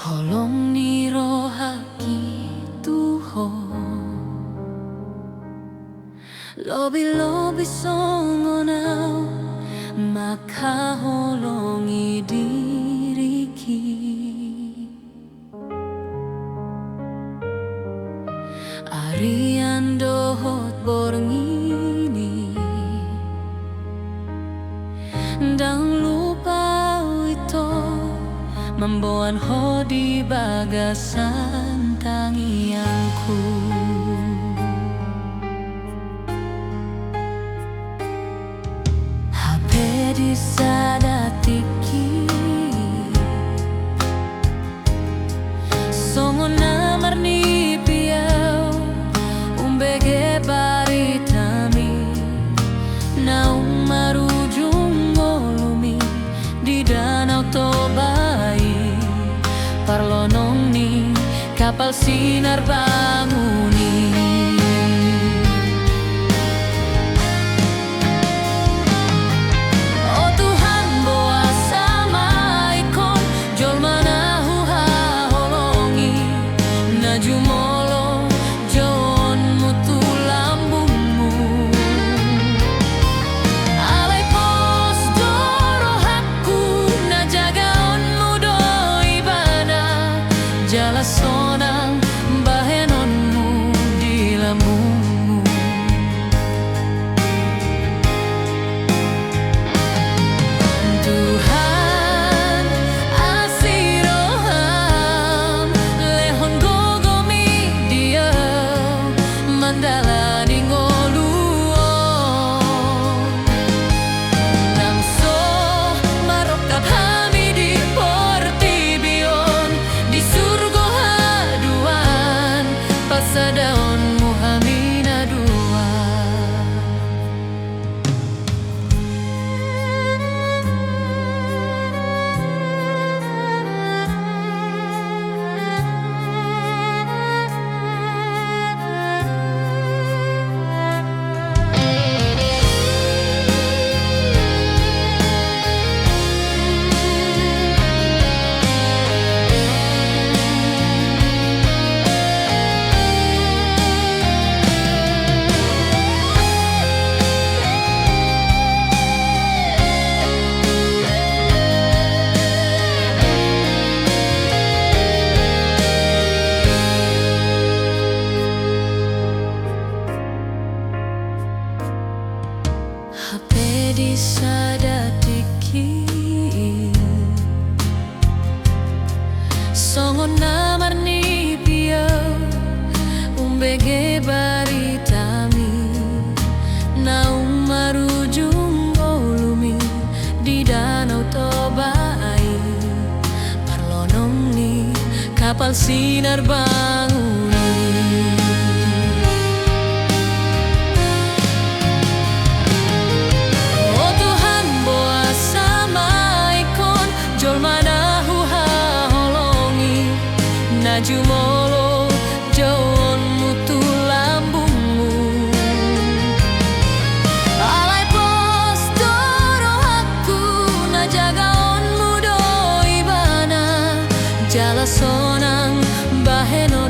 Holong ni rohaki tuho Lobi-lobi songonau Maka holongi diriki Arian dohot borngini Dang lupa itu Membuan ho di bagasan tangianku HP di sadatiki Songo namar ni piau Umbege baritami Naung marujung molumi Di danau Tobai Parlonong ni kapal sinar banguni Oh Tuhan boa sama ikon jol manahu holongi najumolo jon mutu lambungmu alai pos dorohaku najagaonmu Jala sonang bahenonmu di lambungmu Tuhan asiroham lehon gogomi dia mandalani ngoluon Nangso marokat hami di portibion di Pasadaon muhamina dua HP di sadatiki Songo namar ni piau Umbege baritami Naung marujung olumi Di danau Tobai Parlonong ni kapal sinar banguni Najumolo jauon mutu lambungmu alai pos dorohaku najagaonmu do ibana jala sonang baheno